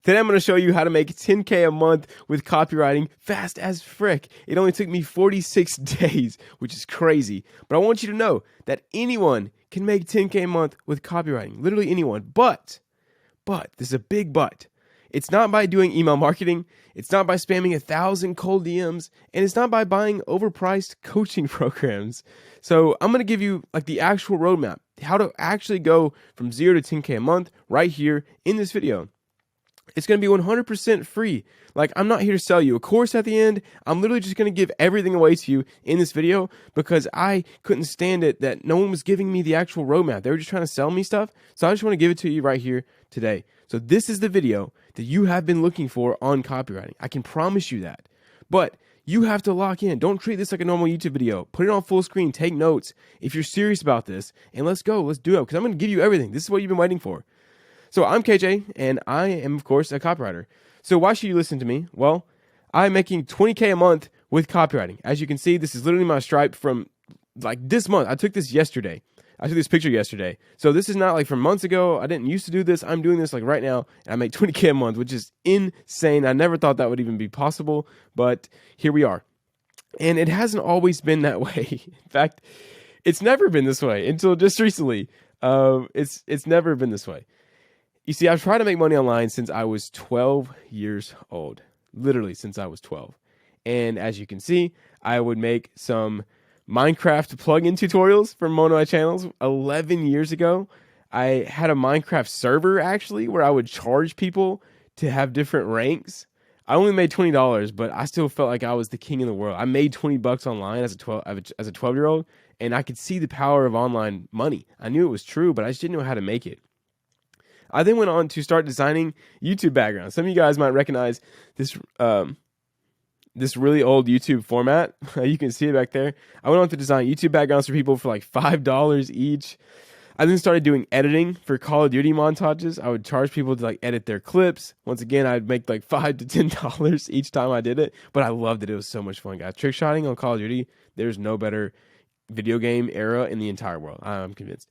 Today I'm going to show you how to make 10K a month with copywriting fast as frick. It only took me 46 days, which is crazy. But I want you to know that anyone can make 10K a month with copywriting. Literally anyone. But, there's a big but. It's not by doing email marketing. It's not by spamming 1,000 cold DMs. And it's not by buying overpriced coaching programs. So I'm going to give you like the actual roadmap, how to actually go from 0 to 10K a month right here in this video. It's going to be 100% free. Like, I'm not here to sell you a course at the end. I'm literally just going to give everything away to you in this video because I couldn't stand it that no one was giving me the actual roadmap. They were just trying to sell me stuff. So I just want to give it to you right here today. So this is the video that you have been looking for on copywriting. I can promise you that. But you have to lock in. Don't treat this like a normal YouTube video. Put it on full screen. Take notes if you're serious about this. And let's go. Let's do it because I'm going to give you everything. This is what you've been waiting for. So I'm KJ, and I am, of course, a copywriter. So why should you listen to me? Well, I'm making 20K a month with copywriting. As you can see, this is literally my Stripe from like this month. I took this yesterday. I took this picture yesterday. So this is not like from months ago. I didn't used to do this. I'm doing this like right now, and I make 20K a month, which is insane. I never thought that would even be possible, but here we are. And it hasn't always been that way. In fact, it's never been this way until just recently. It's never been this way. You see, I've tried to make money online since I was 12 years old, literally since I was 12. And as you can see, I would make some Minecraft plugin tutorials for one of my channels 11 years ago. I had a Minecraft server actually where I would charge people to have different ranks. I only made $20, but I still felt like I was the king in the world. I made $20 online as a 12-year-old, and I could see the power of online money. I knew it was true, but I just didn't know how to make it. I then went on to start designing YouTube backgrounds. Some of you guys might recognize this this really old YouTube format. You can see it back there. I went on to design YouTube backgrounds for people for like $5 each. I then started doing editing for Call of Duty montages. I would charge people to like edit their clips. Once again, I'd make like $5 to $10 each time I did it, but I loved it. It was so much fun, guys. Trick shotting on Call of Duty, there's no better video game era in the entire world. I'm convinced.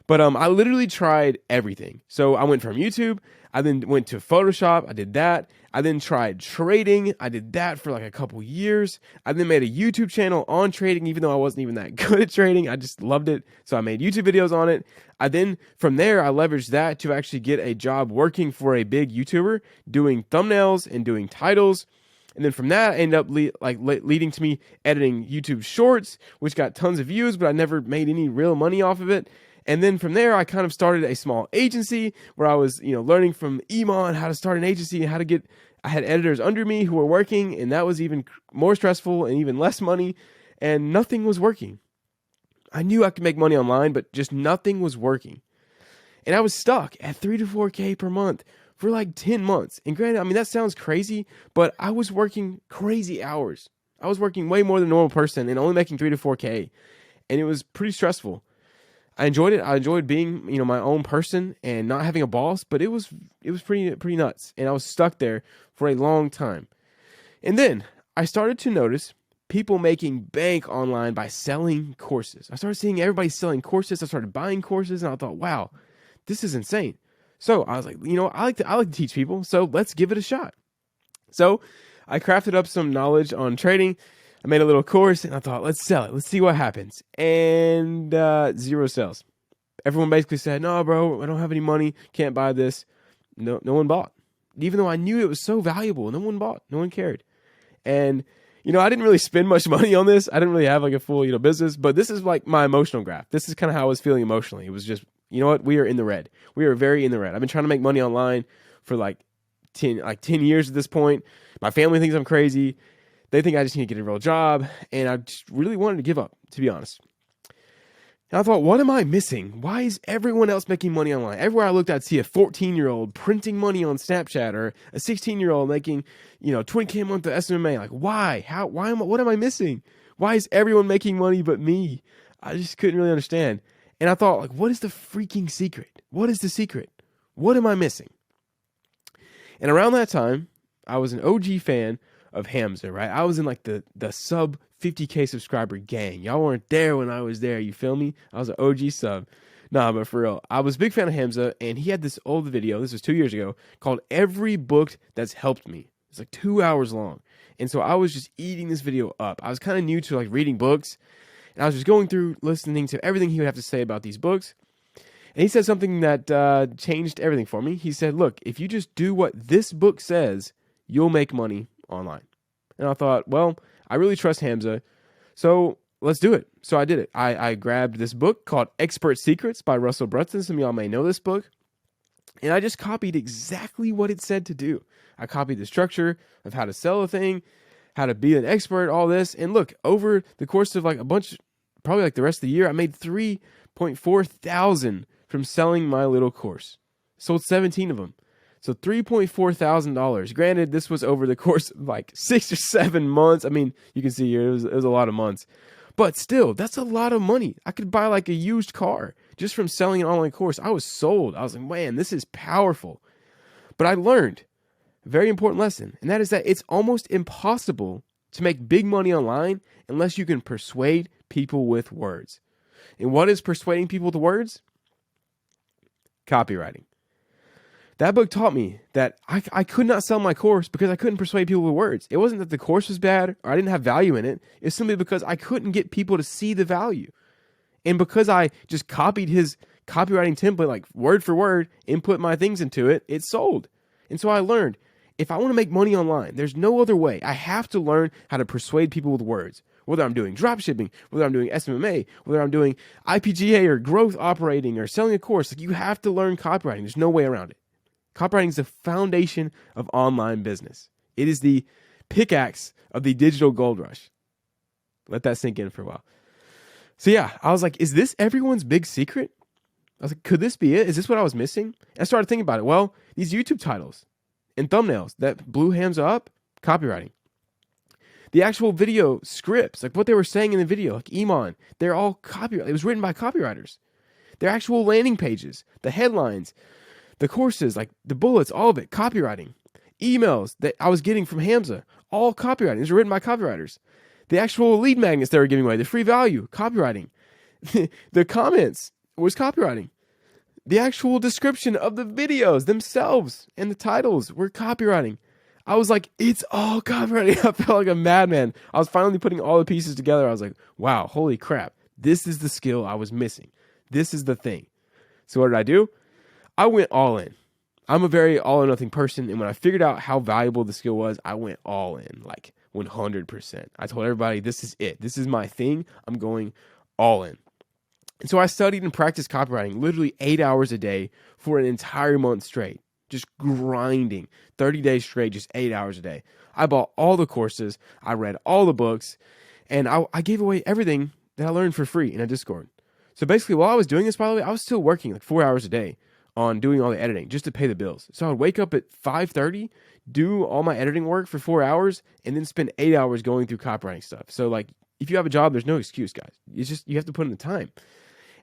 But I literally tried everything. So I went from YouTube. I then went to Photoshop. I did that. I then tried trading. I did that for like a couple years. I then made a YouTube channel on trading, even though I wasn't even that good at trading. I just loved it. So I made YouTube videos on it. I then, from there, I leveraged that to actually get a job working for a big YouTuber, doing thumbnails and doing titles. And then from that, I ended up leading to me editing YouTube shorts, which got tons of views, but I never made any real money off of it. And then from there, I kind of started a small agency where I was, learning from Iman how to start an agency and how to get, I had editors under me who were working, and that was even more stressful and even less money, and nothing was working. I knew I could make money online, but just nothing was working. And I was stuck at 3 to 4K per month for like 10 months. And granted, I mean, that sounds crazy, but I was working crazy hours. I was working way more than a normal person and only making 3 to 4K. And it was pretty stressful. I enjoyed it. I enjoyed being, my own person and not having a boss, but it was pretty nuts. And I was stuck there for a long time. And then I started to notice people making bank online by selling courses. I started seeing everybody selling courses. I started buying courses, and I thought, wow, this is insane. So I was like, I like to teach people, so let's give it a shot. So I crafted up some knowledge on trading. I made a little course, and I thought, let's sell it. Let's see what happens. And 0 sales. Everyone basically said, no, bro, I don't have any money. Can't buy this. No one bought. Even though I knew it was so valuable, no one bought. No one cared. And, I didn't really spend much money on this. I didn't really have like a full, business. But this is like my emotional graph. This is kind of how I was feeling emotionally. It was just, you know what? We are in the red. We are very in the red. I've been trying to make money online for like 10 years at this point. My family thinks I'm crazy. They think I just need to get a real job, and I just really wanted to give up, to be honest. And I thought, what am I missing? Why is everyone else making money online? Everywhere I looked, I'd see a 14-year-old printing money on Snapchat or a 16-year-old making, 20K a month of SMMA. Like, why? What am I missing? Why is everyone making money but me? I just couldn't really understand. And I thought, like, what is the freaking secret? What is the secret? What am I missing? And around that time, I was an OG fan of Hamza, right? I was in like the sub 50K subscriber gang. Y'all weren't there when I was there. You feel me? I was an OG sub. Nah, but for real, I was a big fan of Hamza, and he had this old video, this was 2 years ago, called Every Book That's Helped Me. It's like 2 hours long. And so I was just eating this video up. I was kind of new to like reading books, and I was just going through, listening to everything he would have to say about these books. And he said something that changed everything for me. He said, look, if you just do what this book says, you'll make money online. And I thought, well, I really trust Hamza, so let's do it. So I did it. I grabbed this book called Expert Secrets by Russell Brunson. Some of y'all may know this book. And I just copied exactly what it said to do. I copied the structure of how to sell a thing, how to be an expert, all this. And look, over the course of like a bunch, probably like the rest of the year, I made $3.4 thousand from selling my little course. Sold 17 of them. So $3.4 thousand. Granted, this was over the course of like 6 or 7 months. I mean, you can see here, it was a lot of months. But still, that's a lot of money. I could buy like a used car just from selling an online course. I was sold. I was like, man, this is powerful. But I learned a very important lesson, and that is that it's almost impossible to make big money online unless you can persuade people with words. And what is persuading people with words? Copywriting. That book taught me that I could not sell my course because I couldn't persuade people with words. It wasn't that the course was bad or I didn't have value in it. It's simply because I couldn't get people to see the value. And because I just copied his copywriting template, like word for word, input my things into it, it sold. And so I learned, if I want to make money online, there's no other way. I have to learn how to persuade people with words. Whether I'm doing dropshipping, whether I'm doing SMMA, whether I'm doing IPGA or growth operating or selling a course, like you have to learn copywriting. There's no way around it. Copywriting is the foundation of online business. It is the pickaxe of the digital gold rush. Let that sink in for a while. So yeah, I was like, is this everyone's big secret? I was like, could this be it? Is this what I was missing? I started thinking about it. Well, these YouTube titles and thumbnails that blew Hamza up, copywriting. The actual video scripts, like what they were saying in the video, like Iman, they're all copyright. It was written by copywriters. Their actual landing pages, the headlines, the courses, like the bullets, all of it, copywriting. Emails that I was getting from Hamza, all copywriting. These were written by copywriters. The actual lead magnets they were giving away, the free value, copywriting. The comments was copywriting. The actual description of the videos themselves and the titles were copywriting. I was like, it's all copywriting. I felt like a madman. I was finally putting all the pieces together. I was like, wow, holy crap. This is the skill I was missing. This is the thing. So what did I do? I went all in. I'm a very all or nothing person. And when I figured out how valuable the skill was, I went all in, like 100%. I told everybody, this is it. This is my thing. I'm going all in. And so I studied and practiced copywriting literally 8 hours a day for an entire month straight. Just grinding 30 days straight, just 8 hours a day. I bought all the courses. I read all the books. And I gave away everything that I learned for free in a Discord. So basically, while I was doing this, by the way, I was still working like 4 hours a day on doing all the editing just to pay the bills. So I would wake up at 5:30, do all my editing work for 4 hours, and then spend 8 hours going through copywriting stuff. So like, if you have a job, there's no excuse, guys. It's just, you have to put in the time.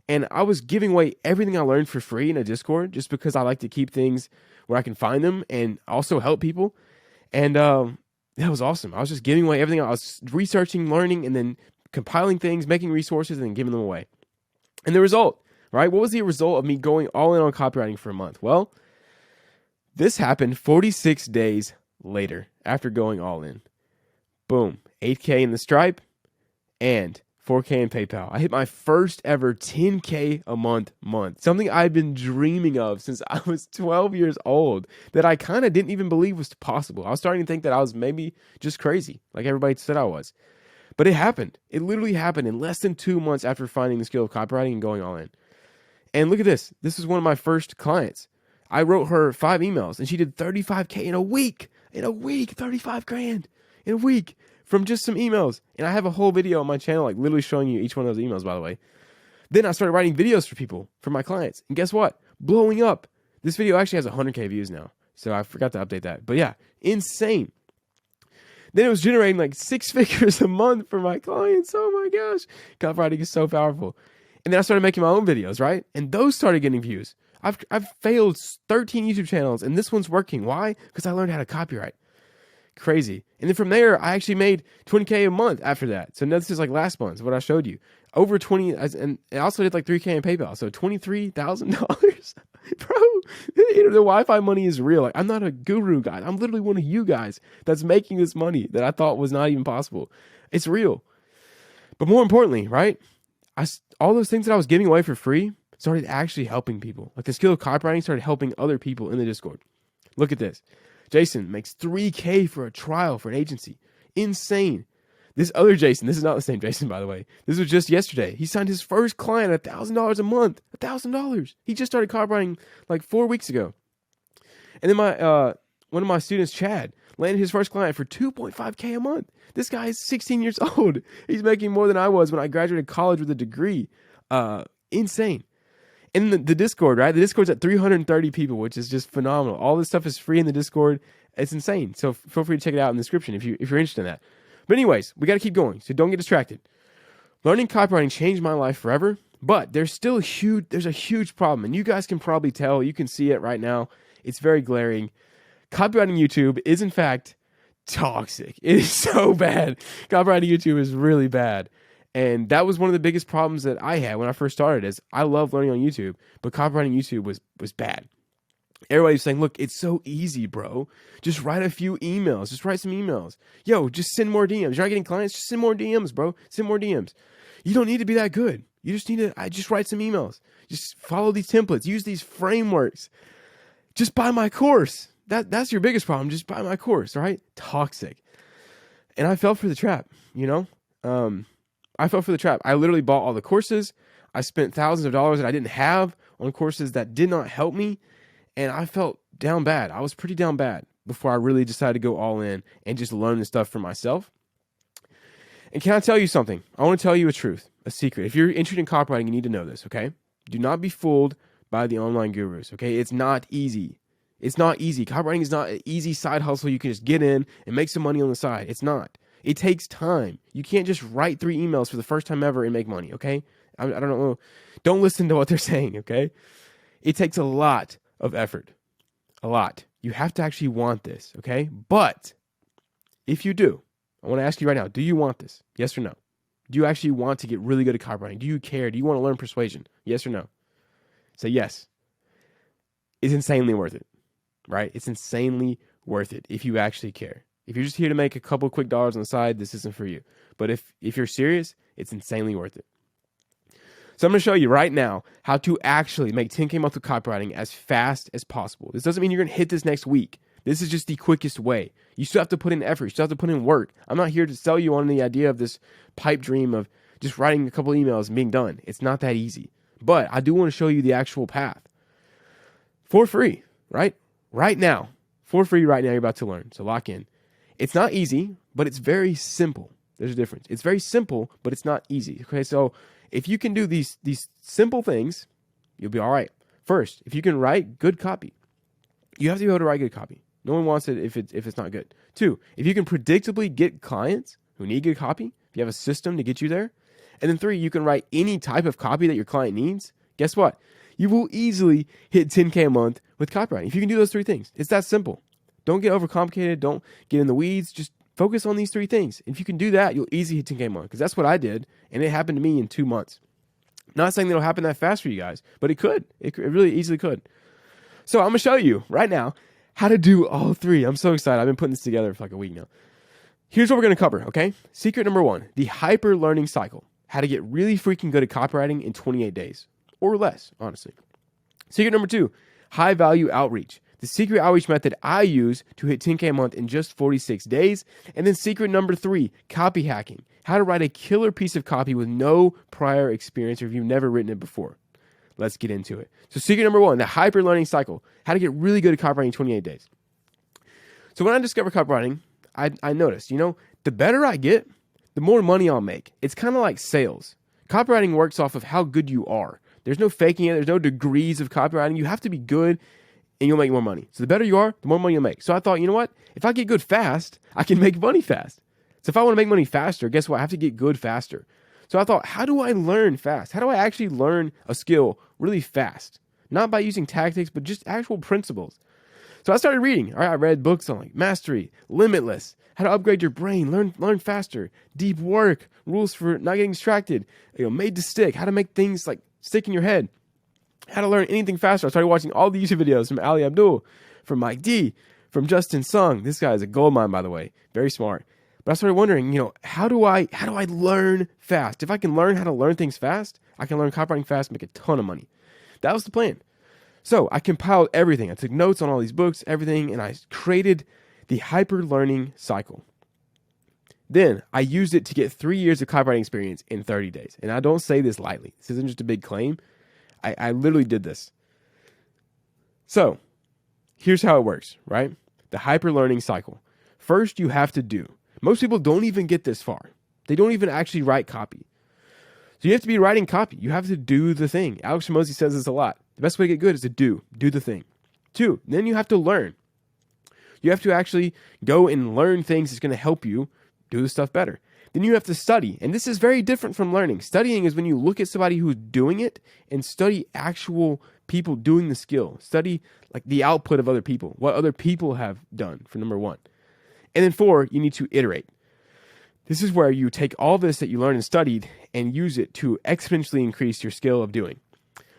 And I was giving away everything I learned for free in a Discord just because I like to keep things where I can find them and also help people. And that was awesome. I was just giving away everything. I was researching, learning, and then compiling things, making resources, and then giving them away. And the result, right? What was the result of me going all in on copywriting for a month? Well, this happened 46 days later after going all in. Boom. 8K in the Stripe and 4K in PayPal. I hit my first ever 10K a month. Something I've been dreaming of since I was 12 years old that I kind of didn't even believe was possible. I was starting to think that I was maybe just crazy, like everybody said I was. But it happened. It literally happened in less than 2 months after finding the skill of copywriting and going all in. And look at this. This is one of my first clients. I wrote her 5 emails and she did 35K in a week. 35 grand in a week. From just some emails. And I have a whole video on my channel, like literally showing you each one of those emails, by the way. Then I started writing videos for people, for my clients. And guess what? Blowing up. This video actually has 100K views now. So I forgot to update that. But yeah, insane. Then it was generating like 6 figures a month for my clients. Oh my gosh. Copywriting is so powerful. And then I started making my own videos, right? And those started getting views. I've failed 13 YouTube channels and this one's working. Why? Because I learned how to copyright. Crazy. And then from there, I actually made 20K a month after that. So now this is like last month, what I showed you. over 20, and I also did like 3K in PayPal. So $23,000, bro. The Wi-Fi money is real. Like, I'm not a guru, guys. I'm literally one of you guys that's making this money that I thought was not even possible. It's real. But more importantly, right? All those things that I was giving away for free started actually helping people. Like the skill of copywriting started helping other people in the Discord. Look at this. Jason makes 3K for a trial for an agency. Insane. This other Jason, this is not the same Jason, by the way. This was just yesterday. He signed his first client at $1,000 a month. $1,000. He just started copywriting like 4 weeks ago. And then one of my students, Chad, landed his first client for $2.5K a month. This guy is 16 years old. He's making more than I was when I graduated college with a degree. Insane. And the Discord, right? The Discord's at 330 people, which is just phenomenal. All this stuff is free in the Discord. It's insane. So feel free to check it out in the description if you're interested in that. But anyways, we got to keep going, so don't get distracted. Learning copywriting changed my life forever, but there's a huge problem, and you guys can probably tell. You can see it right now. It's very glaring. Copywriting YouTube is, in fact, toxic. It is so bad. Copywriting YouTube is really bad. And that was one of the biggest problems that I had when I first started, is I love learning on YouTube, but copywriting YouTube was bad. Everybody's saying, look, it's so easy, bro. Just write a few emails. Just write some emails. Yo, just send more DMs. You're not getting clients? Just send more DMs, bro. Send more DMs. You don't need to be that good. You just need to just write some emails. Just follow these templates. Use these frameworks. Just buy my course. That's your biggest problem. Just buy my course, all right? Toxic. And I fell for the trap, you know? I fell for the trap. I literally bought all the courses. I spent thousands of dollars that I didn't have on courses that did not help me. And I felt down bad. I was pretty down bad before I really decided to go all in and just learn this stuff for myself. And can I tell you something? I want to tell you a truth, a secret. If you're interested in copywriting, you need to know this, okay? Do not be fooled by the online gurus, okay? It's not easy. It's not easy. Copywriting is not an easy side hustle you can just get in and make some money on the side. It's not. It takes time. You can't just write 3 emails for the first time ever and make money, okay? I don't know. Don't listen to what they're saying, okay? It takes a lot of effort. A lot. You have to actually want this, okay? But if you do, I want to ask you right now, do you want this? Yes or no? Do you actually want to get really good at copywriting? Do you care? Do you want to learn persuasion? Yes or no? Say yes. It's insanely worth it, right? It's insanely worth it if you actually care. If you're just here to make a couple quick dollars on the side, this isn't for you. But if you're serious, it's insanely worth it. So I'm going to show you right now how to actually make 10K a month with copywriting as fast as possible. This doesn't mean you're going to hit this next week. This is just the quickest way. You still have to put in effort. You still have to put in work. I'm not here to sell you on the idea of this pipe dream of just writing a couple emails and being done. It's not that easy. But I do want to show you the actual path. For free, right? Right now. For free right now, you're about to learn. So lock in. It's not easy, but it's very simple. There's a difference. It's very simple, but it's not easy. Okay, so if you can do these simple things, you'll be all right. First, if you can write good copy, you have to be able to write good copy. No one wants it if it's not good. 2, if you can predictably get clients who need good copy, if you have a system to get you there. And then 3, you can write any type of copy that your client needs. Guess what? You will easily hit 10K a month with copywriting. If you can do those 3 things, it's that simple. Don't get overcomplicated. Don't get in the weeds. Just focus on these 3 things. If you can do that, you'll easily hit 10K a month, because that's what I did, and it happened to me in 2 months. Not saying that it'll happen that fast for you guys, but it could. It really easily could. So I'm going to show you right now how to do all 3. I'm so excited. I've been putting this together for like a week now. Here's what we're going to cover, okay? Secret number 1, the Hyperlearning Cycle. How to get really freaking good at copywriting in 28 days. Or less, honestly. Secret number 2, high-value outreach. The secret outreach method I use to hit 10K a month in just 46 days. And then secret number 3, copy hacking. How to write a killer piece of copy with no prior experience or if you've never written it before. Let's get into it. So secret number 1, the Hyperlearning Cycle. How to get really good at copywriting in 28 days. So when I discovered copywriting, I noticed, the better I get, the more money I'll make. It's kind of like sales. Copywriting works off of how good you are. There's no faking it. There's no degrees of copywriting. You have to be good and you'll make more money. So the better you are, the more money you'll make. So I thought, you know what? If I get good fast, I can make money fast. So if I want to make money faster, guess what? I have to get good faster. So I thought, how do I learn fast? How do I actually learn a skill really fast? Not by using tactics, but just actual principles. So I started reading. All right, I read books on like mastery, limitless, how to upgrade your brain, learn faster, deep work, rules for not getting distracted, made to stick, how to make things like stick in your head, how to learn anything faster. I started watching all the YouTube videos from Ali Abdul, from Mike D, from Justin Sung. This guy is a goldmine, by the way, very smart. But I started wondering, how do I learn fast? If I can learn how to learn things fast, I can learn copywriting fast, make a ton of money. That was the plan. So I compiled everything. I took notes on all these books, everything, and I created the Hyperlearning Cycle. Then I used it to get 3 years of copywriting experience in 30 days. And I don't say this lightly. This isn't just a big claim. I literally did this. So here's how it works, right? The Hyperlearning Cycle. First, you have to do. Most people don't even get this far. They don't even actually write copy. So you have to be writing copy. You have to do the thing. Alex Hormozi says this a lot. The best way to get good is to do the thing. 2, then you have to learn. You have to actually go and learn things that's going to help you do the stuff better. Then you have to study. And this is very different from learning. Studying is when you look at somebody who's doing it and study actual people doing the skill. Study like the output of other people, what other people have done for number 1. And then 4, you need to iterate. This is where you take all this that you learned and studied and use it to exponentially increase your skill of doing.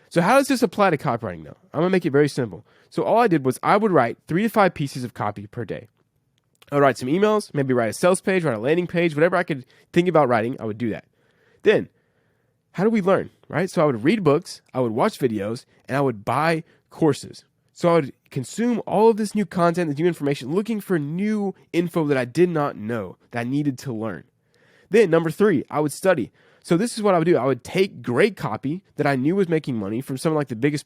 So how does this apply to copywriting though? I'm going to make it very simple. So all I did was I would write 3 to 5 pieces of copy per day. I would write some emails, maybe write a sales page, write a landing page, whatever I could think about writing, I would do that. Then, how do we learn, right? So I would read books, I would watch videos, and I would buy courses. So I would consume all of this new content, this new information, looking for new info that I did not know, that I needed to learn. Then number 3, I would study. So this is what I would do. I would take great copy that I knew was making money from some of like the biggest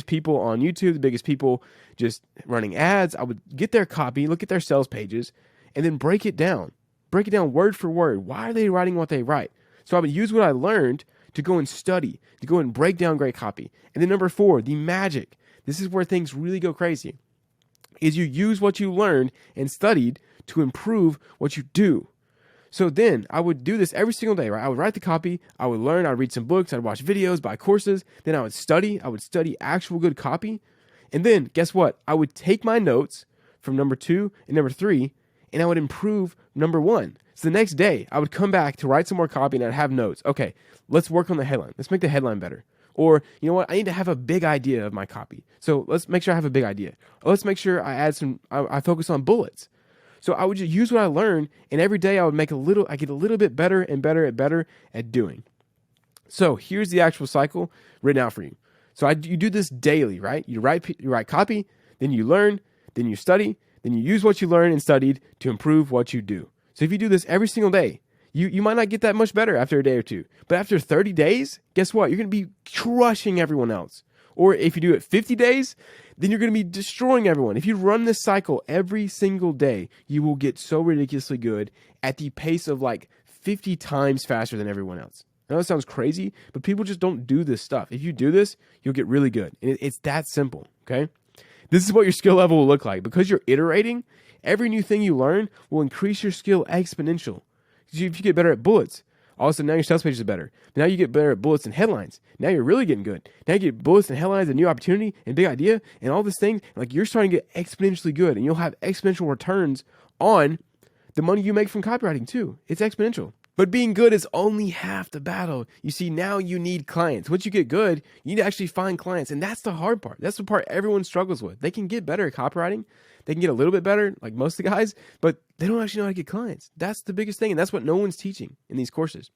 people on YouTube, the biggest people just running ads. I would get their copy, look at their sales pages, and then break it down word for word. Why are they writing what they write? So I would use what I learned to go and study, to go and break down great copy. And then number 4, the magic. This is where things really go crazy, is you use what you learned and studied to improve what you do. So then I would do this every single day, right? I would write the copy, I would learn, I'd read some books, I'd watch videos, buy courses, then I would study actual good copy. And then guess what? I would take my notes from number 2 and number 3, and I would improve number 1. So the next day I would come back to write some more copy and I'd have notes. Okay, let's work on the headline. Let's make the headline better. Or, you know what? I need to have a big idea of my copy. So let's make sure I have a big idea. Or let's make sure I focus on bullets. So I would just use what I learned, and every day I would get a little bit better and better at doing. So here's the actual cycle written out for you. So you do this daily, right? You write copy, then you learn, then you study, then you use what you learned and studied to improve what you do. So if you do this every single day, you might not get that much better after a day or two, but after 30 days, guess what? You're going to be crushing everyone else. Or if you do it 50 days, then you're going to be destroying everyone. If you run this cycle every single day, you will get so ridiculously good at the pace of like 50 times faster than everyone else. I know it sounds crazy, but people just don't do this stuff. If you do this, you'll get really good. And it's that simple, okay? This is what your skill level will look like. Because you're iterating, every new thing you learn will increase your skill exponential. If you get better at bullets, all of a sudden now your sales pages are better. Now you get better at bullets and headlines. Now you're really getting good. Now you get bullets and headlines, a new opportunity and big idea and all these things. Like you're starting to get exponentially good, and you'll have exponential returns on the money you make from copywriting too. It's exponential. But being good is only half the battle. You see, now you need clients. Once you get good, you need to actually find clients. And that's the hard part. That's the part everyone struggles with. They can get better at copywriting. They can get a little bit better, like most of the guys, but they don't actually know how to get clients. That's the biggest thing. And that's what no one's teaching in these courses.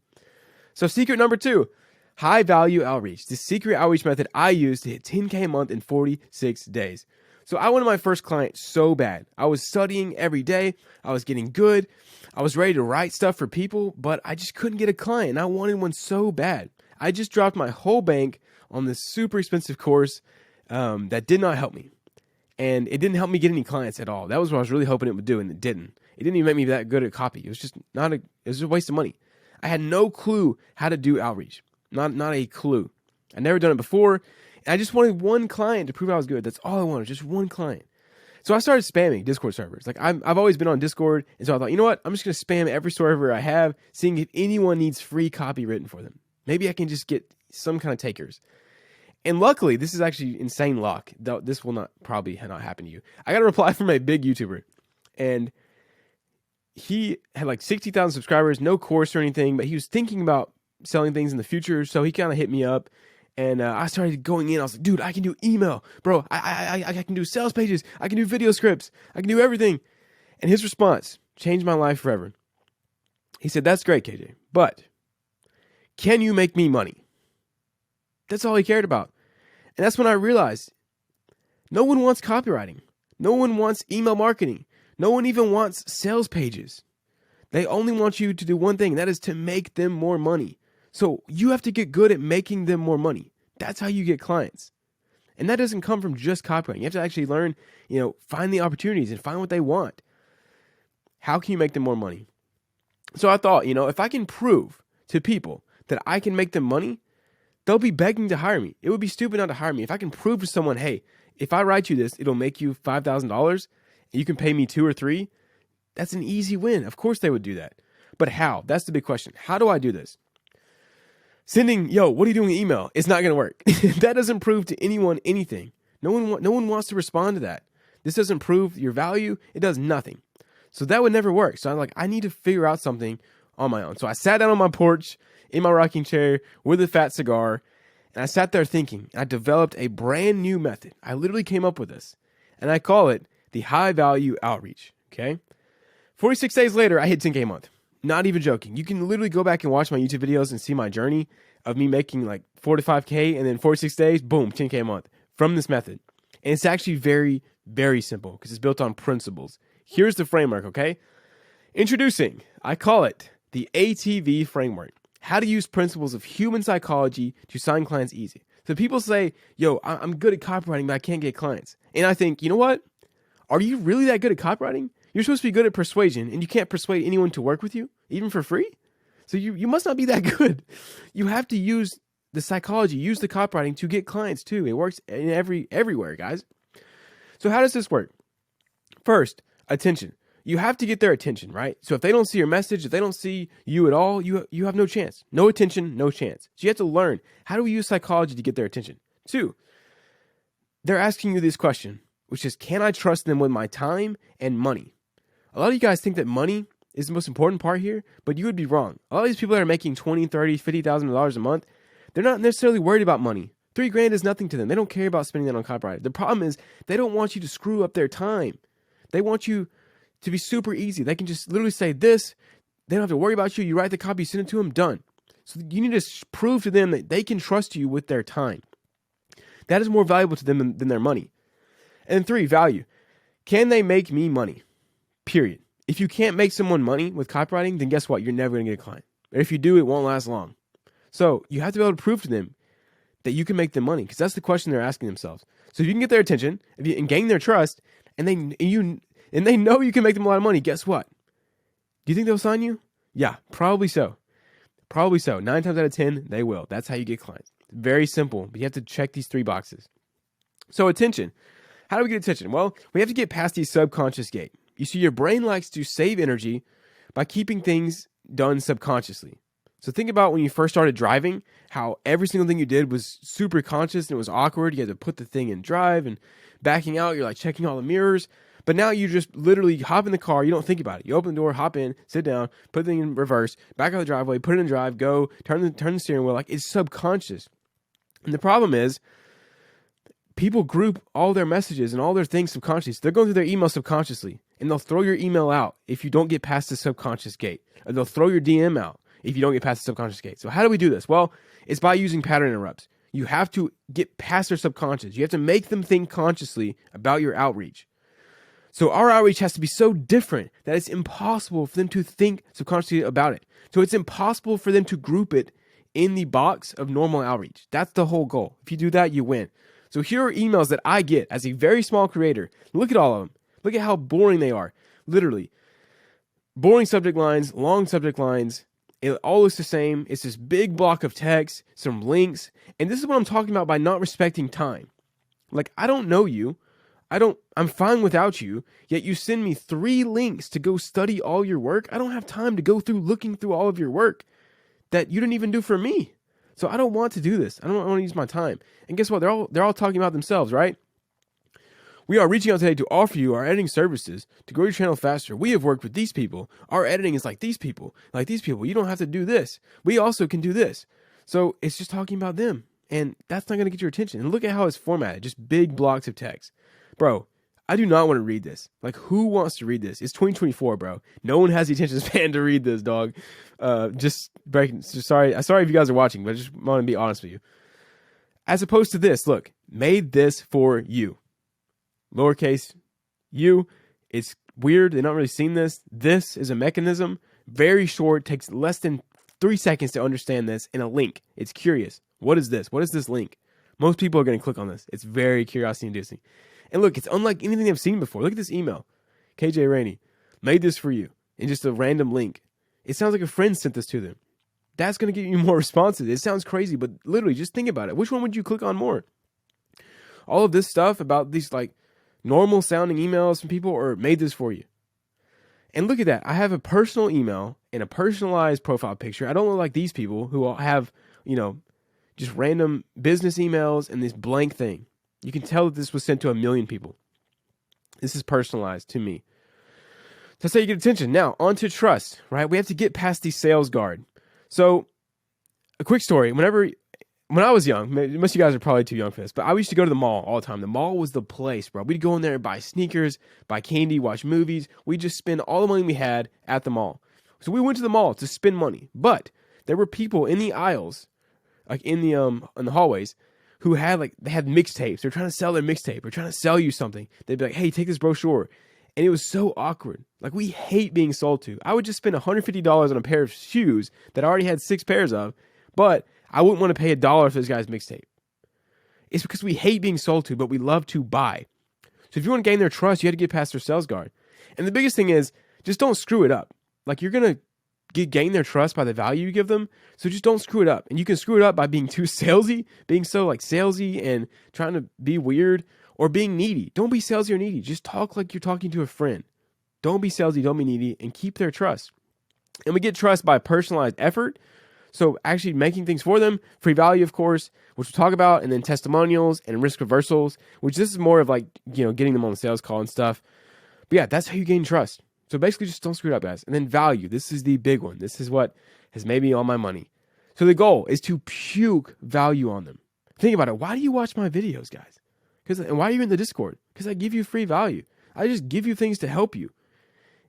So secret number 2, high value outreach. The secret outreach method I use to hit 10K a month in 46 days. So I wanted my first client so bad. I was studying every day. I was getting good. I was ready to write stuff for people, but I just couldn't get a client. And I wanted one so bad. I just dropped my whole bank on this super expensive course that did not help me. And it didn't help me get any clients at all. That was what I was really hoping it would do, and it didn't. It didn't even make me that good at copy. It was just it was a waste of money. I had no clue how to do outreach. Not a clue. I'd never done it before. And I just wanted one client to prove I was good. That's all I wanted, just one client. So I started spamming Discord servers. Like I've always been on Discord, and so I thought, you know what? I'm just going to spam every server I have, seeing if anyone needs free copy written for them. Maybe I can just get some kind of takers. And luckily, this is actually insane luck. This will probably not happen to you. I got a reply from a big YouTuber, and he had like 60,000 subscribers, no course or anything, but he was thinking about selling things in the future. So he kind of hit me up, and I started going in. I was like, dude, I can do email, bro. I can do sales pages. I can do video scripts. I can do everything. And his response changed my life forever. He said, that's great, KJ, but can you make me money? That's all he cared about. And that's when I realized no one wants copywriting. No one wants email marketing. No one even wants sales pages. They only want you to do one thing, and that is to make them more money. So you have to get good at making them more money. That's how you get clients. And that doesn't come from just copywriting. You have to actually learn, find the opportunities and find what they want. How can you make them more money? So I thought, if I can prove to people that I can make them money, they'll be begging to hire me. It would be stupid not to hire me. If I can prove to someone, hey, if I write you this, it'll make you $5,000 and you can pay me 2 or 3, that's an easy win. Of course they would do that. But how? That's the big question. How do I do this? Sending, what are you doing in email? It's not going to work. That doesn't prove to anyone anything. No one wants to respond to that. This doesn't prove your value. It does nothing. So that would never work. So I'm like, I need to figure out something on my own. So I sat down on my porch in my rocking chair with a fat cigar, and I sat there thinking. I developed a brand new method. I literally came up with this, and I call it the high value outreach. Okay. 46 days later, I hit 10K a month. Not even joking. You can literally go back and watch my YouTube videos and see my journey of me making like 4 to 5K, and then 46 days, boom, 10K a month from this method. And it's actually very, very simple because it's built on principles. Here's the framework, okay? Introducing, I call it the ATV Framework. How to use principles of human psychology to sign clients easy. So people say, I'm good at copywriting, but I can't get clients. And I think, you know what? Are you really that good at copywriting? You're supposed to be good at persuasion, and you can't persuade anyone to work with you, even for free? So you must not be that good. You have to use the psychology, use the copywriting to get clients too. It works in everywhere, guys. So how does this work? First, attention. You have to get their attention, right? So if they don't see your message, if they don't see you at all, you have no chance. No attention, no chance. So you have to learn, how do we use psychology to get their attention? 2, they're asking you this question, which is, can I trust them with my time and money? A lot of you guys think that money is the most important part here, but you would be wrong. A lot of these people that are making $20,000, $30,000, $50,000 a month, they're not necessarily worried about money. $3,000 is nothing to them. They don't care about spending that on copyright. The problem is they don't want you to screw up their time. They want you to be super easy. They can just literally say this. They don't have to worry about you. You write the copy, send it to them, done. So you need to prove to them that they can trust you with their time. That is more valuable to them than their money. And 3, value. Can they make me money? Period. If you can't make someone money with copywriting, then guess what? You're never going to get a client. Or if you do, it won't last long. So you have to be able to prove to them that you can make them money, because that's the question they're asking themselves. So if you can get their attention and gain their trust, and they know you can make them a lot of money, guess what? Do you think they'll sign you? Yeah, probably so. Probably so. 9 times out of 10, they will. That's how you get clients. Very simple, but you have to check these 3 boxes. So attention. How do we get attention? Well, we have to get past the subconscious gate. You see, your brain likes to save energy by keeping things done subconsciously. So think about when you first started driving, how every single thing you did was super conscious and it was awkward. You had to put the thing in drive, and backing out, you're like checking all the mirrors. But now you just literally hop in the car. You don't think about it. You open the door, hop in, sit down, put the thing in reverse, back out the driveway, put it in drive, go, turn the steering wheel. Like, it's subconscious. And the problem is, people group all their messages and all their things subconsciously. So they're going through their email subconsciously, and they'll throw your email out if you don't get past the subconscious gate. Or they'll throw your DM out if you don't get past the subconscious gate. So how do we do this? Well, it's by using pattern interrupts. You have to get past their subconscious. You have to make them think consciously about your outreach. So our outreach has to be so different that it's impossible for them to think subconsciously about it. So it's impossible for them to group it in the box of normal outreach. That's the whole goal. If you do that, you win. So here are emails that I get as a very small creator. Look at all of them. Look at how boring they are. Literally. Boring subject lines, long subject lines. It all looks the same. It's this big block of text, some links. And this is what I'm talking about by not respecting time. Like, I don't know you. I'm fine without you, yet you send me 3 links to go study all your work. I don't have time to go through looking through all of your work that you didn't even do for me. So I don't want to do this. I don't want to use my time. And guess what? They're all talking about themselves, right? We are reaching out today to offer you our editing services to grow your channel faster. We have worked with these people. Our editing is like these people. Like these people. You don't have to do this. We also can do this. So it's just talking about them. And that's not going to get your attention. And look at how it's formatted. Just big blocks of text. Bro, I do not want to read this. Like, who wants to read this? It's 2024, bro. No one has the attention span to read this, dog. Sorry if you guys are watching, but I just want to be honest with you. As opposed to this, look, made this for you. Lowercase u. It's weird. They're not really seeing this. This is a mechanism. Very short. Takes less than 3 seconds to understand this. In a link. It's curious. What is this? What is this link? Most people are going to click on this. It's very curiosity inducing. And look, it's unlike anything they've seen before. Look at this email. KJ Rainey made this for you. And just a random link. It sounds like a friend sent this to them. That's going to get you more responses. It sounds crazy, but literally just think about it. Which one would you click on more? All of this stuff about these like normal sounding emails from people, or made this for you. And look at that. I have a personal email and a personalized profile picture. I don't look like these people who all have, just random business emails and this blank thing. You can tell that this was sent to 1 million people. This is personalized to me. That's how you get attention. Now, on to trust, right? We have to get past the sales guard. So, a quick story. When I was young, most of you guys are probably too young for this, but I used to go to the mall all the time. The mall was the place, bro. We'd go in there and buy sneakers, buy candy, watch movies. We'd just spend all the money we had at the mall. So we went to the mall to spend money. But there were people in the aisles, like in the hallways, who had they had mixtapes. They're trying to sell their mixtape or trying to sell you something. They'd be like, hey, take this brochure. And it was so awkward. Like, we hate being sold to. I would just spend $150 on a pair of shoes that I already had 6 pairs of, but I wouldn't want to pay $1 for this guy's mixtape. It's because we hate being sold to, but we love to buy. So if you want to gain their trust, you have to get past their sales guard. And the biggest thing is, just don't screw it up. Like, you're going to gain their trust by the value you give them, so just don't screw it up. And you can screw it up by being too salesy, being so salesy and trying to be weird, or being needy. Don't be salesy or needy. Just talk like you're talking to a friend. Don't be salesy, don't be needy, and keep their trust. And we get trust by personalized effort. So actually making things for them, free value, of course, which we'll talk about, and then testimonials and risk reversals, which this is more of getting them on the sales call and stuff. But yeah, that's how you gain trust. So basically just don't screw it up, guys. And then value. This is the big one. This is what has made me all my money. So the goal is to puke value on them. Think about it. Why do you watch my videos, guys? And why are you in the Discord? Because I give you free value. I just give you things to help you.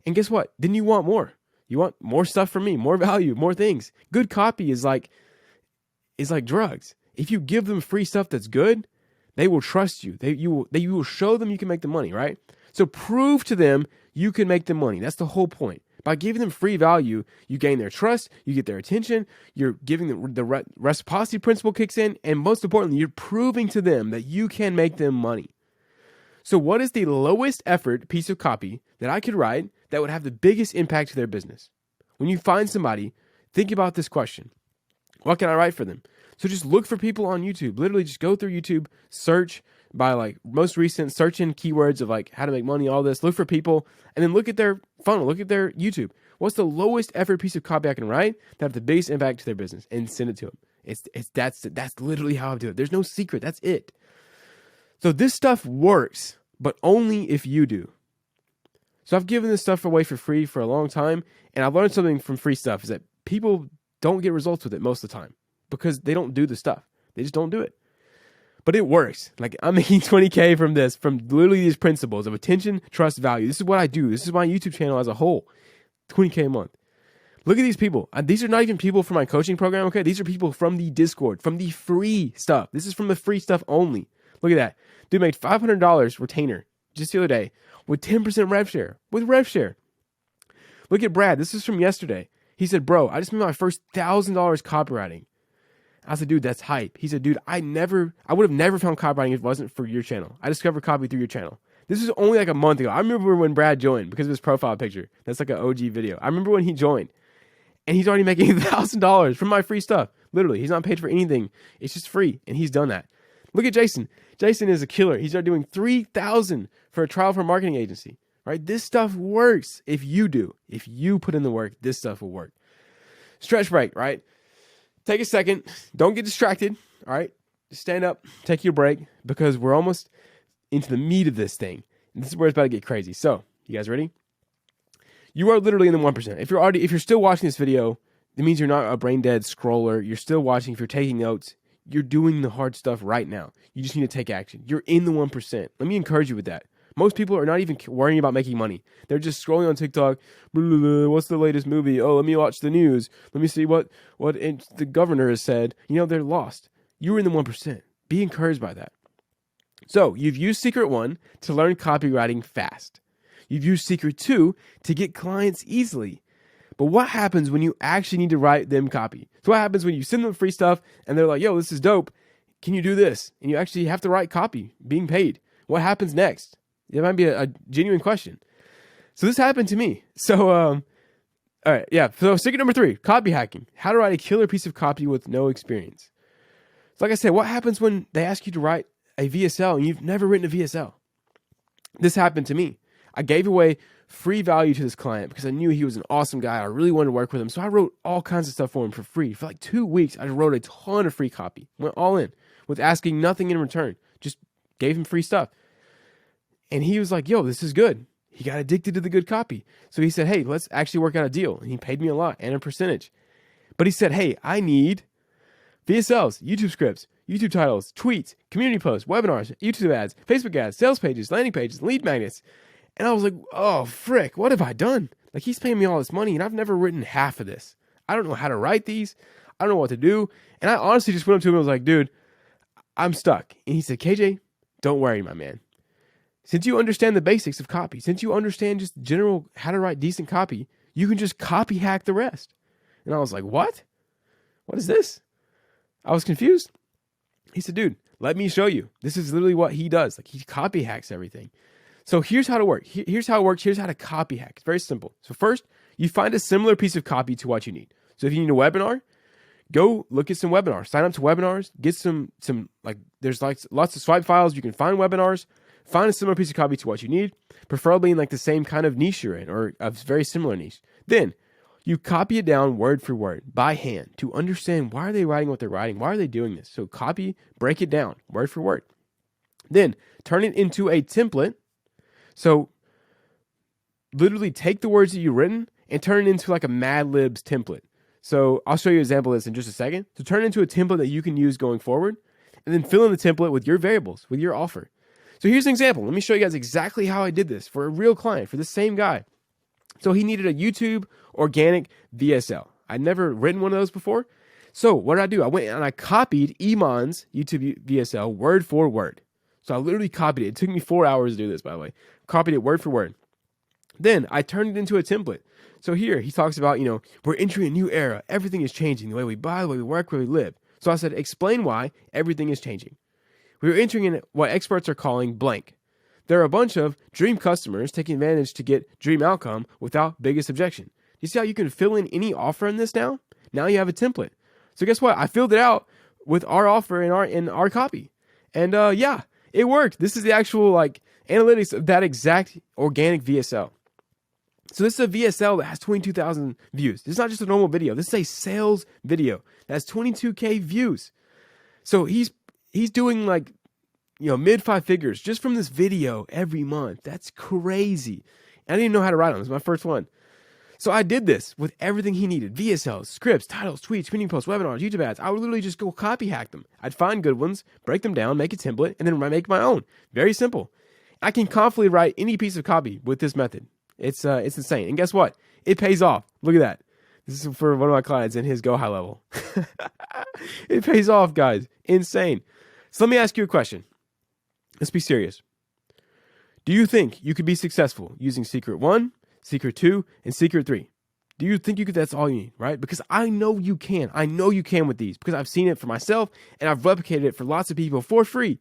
And guess what? Then you want more. You want more stuff from me, more value, more things. Good copy is like drugs. If you give them free stuff that's good, they will trust you. You will show them you can make them money, right? So prove to them you can make them money. That's the whole point. By giving them free value, you gain their trust, you get their attention, you're giving them the reciprocity principle kicks in, and most importantly, you're proving to them that you can make them money. So what is the lowest effort piece of copy that I could write that would have the biggest impact to their business? When you find somebody, think about this question. What can I write for them? So just look for people on YouTube. Literally just go through YouTube, search by most recent, search in keywords of how to make money, all this. Look for people, and then look at their funnel, look at their YouTube. What's the lowest effort piece of copy I can write that have the biggest impact to their business, and send it to them. That's literally how I do it. There's no secret. That's it. So this stuff works, but only if you do. So I've given this stuff away for free for a long time, and I've learned something from free stuff is that people don't get results with it most of the time because they don't do the stuff. They just don't do it. But it works. I'm making 20K from this, from literally these principles of attention, trust, value. This is what I do. This is my YouTube channel as a whole. 20K a month. Look at these people. These are not even people from my coaching program, okay? These are people from the Discord, from the free stuff. This is from the free stuff only. Look at that. Dude made $500 retainer just the other day with 10% rev share. With rev share. Look at Brad. This is from yesterday. He said, bro, I just made my first $1,000 copywriting. I said, dude, that's hype. He said, dude, I would have never found copywriting if it wasn't for your channel. I discovered copy through your channel. This was only a month ago. I remember when Brad joined because of his profile picture. That's an OG video. I remember when he joined. And he's already making $1,000 from my free stuff. Literally, he's not paid for anything. It's just free. And he's done that. Look at Jason. Jason is a killer. He's already doing $3,000 for a trial for a marketing agency. Right? This stuff works if you do. If you put in the work, this stuff will work. Stretch break, right? take a second. Don't get distracted. All right. Just stand up, take your break, because we're almost into the meat of this thing. And this is where it's about to get crazy. So, you guys ready? You are literally in the 1%. If you're still watching this video, it means you're not a brain dead scroller. You're still watching. If you're taking notes, you're doing the hard stuff right now. You just need to take action. You're in the 1%. Let me encourage you with that. Most people are not even worrying about making money. They're just scrolling on TikTok. Blah, blah, blah, what's the latest movie? Oh, let me watch the news. Let me see what the governor has said. They're lost. You're in the 1%. Be encouraged by that. So you've used Secret 1 to learn copywriting fast. You've used Secret 2 to get clients easily. But what happens when you actually need to write them copy? So what happens when you send them free stuff and they're like, yo, this is dope. Can you do this? And you actually have to write copy, being paid. What happens next? It might be a genuine question. So this happened to me. So, all right, yeah. So secret number 3, copy hacking. How to write a killer piece of copy with no experience. So like I said, what happens when they ask you to write a VSL and you've never written a VSL? This happened to me. I gave away free value to this client because I knew he was an awesome guy. I really wanted to work with him. So I wrote all kinds of stuff for him for free. For like 2 weeks, I wrote a ton of free copy. Went all in with asking nothing in return. Just gave him free stuff. And he was like, yo, this is good. He got addicted to the good copy. So he said, hey, let's actually work out a deal. And he paid me a lot and a percentage. But he said, hey, I need VSLs, YouTube scripts, YouTube titles, tweets, community posts, webinars, YouTube ads, Facebook ads, sales pages, landing pages, lead magnets. And I was like, oh, frick, what have I done? Like, he's paying me all this money, and I've never written half of this. I don't know how to write these. I don't know what to do. And I honestly just went up to him and was like, dude, I'm stuck. And he said, KJ, don't worry, my man. Since you understand the basics of copy, since you understand just general how to write decent copy, you can just copy hack the rest. And I was like, what? What is this? I was confused. He said, dude, let me show you. This is literally what he does. Like, he copy hacks everything. So here's how to work. Here's how it works. Here's how to copy hack. It's very simple. So first, you find a similar piece of copy to what you need. So if you need a webinar, go look at some webinars. Sign up to webinars. Get some like, there's like lots of swipe files. You can find webinars. Find a similar piece of copy to what you need, preferably in like the same kind of niche you're in or a very similar niche. Then you copy it down word for word by hand to understand why are they writing what they're writing? Why are they doing this? So copy, break it down word for word. Then turn it into a template. So literally take the words that you've written and turn it into like a Mad Libs template. So I'll show you an example of this in just a second. So turn it into a template that you can use going forward, and then fill in the template with your variables, with your offer. So here's an example. Let me show you guys exactly how I did this for a real client, for the same guy. So he needed a YouTube organic VSL. I'd never written one of those before. So what did I do? I went and I copied Iman's YouTube VSL word for word. So I literally copied it. It took me 4 hours to do this, by the way. Copied it word for word. Then I turned it into a template. So here he talks about, we're entering a new era. Everything is changing. The way we buy, the way we work, the way we live. So I said, explain why everything is changing. We are entering in what experts are calling blank. There are a bunch of dream customers taking advantage to get dream outcome without biggest objection. You see how you can fill in any offer in this now? Now you have a template. So guess what? I filled it out with our offer in our copy. And yeah, it worked. This is the actual analytics of that exact organic VSL. So this is a VSL that has 22,000 views. This is not just a normal video. This is a sales video that has 22K views. So he's doing mid 5 figures just from this video every month. That's crazy. I didn't even know how to write them. It was my first one. So I did this with everything he needed. VSLs, scripts, titles, tweets, community posts, webinars, YouTube ads. I would literally just go copy hack them. I'd find good ones, break them down, make a template, and then make my own. Very simple. I can confidently write any piece of copy with this method. It's insane. And guess what? It pays off. Look at that. This is for one of my clients in his Go High level. It pays off, guys. Insane. So let me ask you a question. Let's be serious. Do you think you could be successful using Secret 1, Secret 2, and Secret 3? Do you think that's all you need, right? Because I know you can. I know you can with these because I've seen it for myself and I've replicated it for lots of people for free.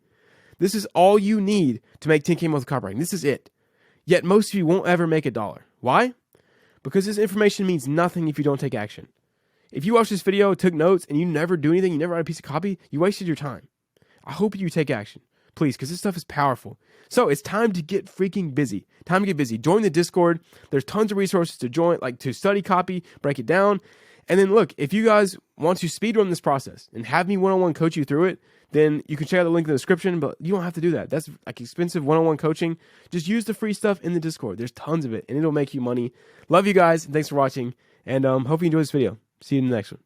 This is all you need to make 10K a month with copywriting. This is it. Yet most of you won't ever make $1. Why? Because this information means nothing if you don't take action. If you watch this video, took notes, and you never do anything, you never write a piece of copy, you wasted your time. I hope you take action. Please, because this stuff is powerful. So it's time to get freaking busy. Time to get busy. Join the Discord. There's tons of resources to join, to study copy, break it down. And then look, if you guys want to speedrun this process and have me one-on-one coach you through it, then you can check out the link in the description, but you don't have to do that. That's like expensive one-on-one coaching. Just use the free stuff in the Discord. There's tons of it, and it'll make you money. Love you guys, and thanks for watching, and hope you enjoyed this video. See you in the next one.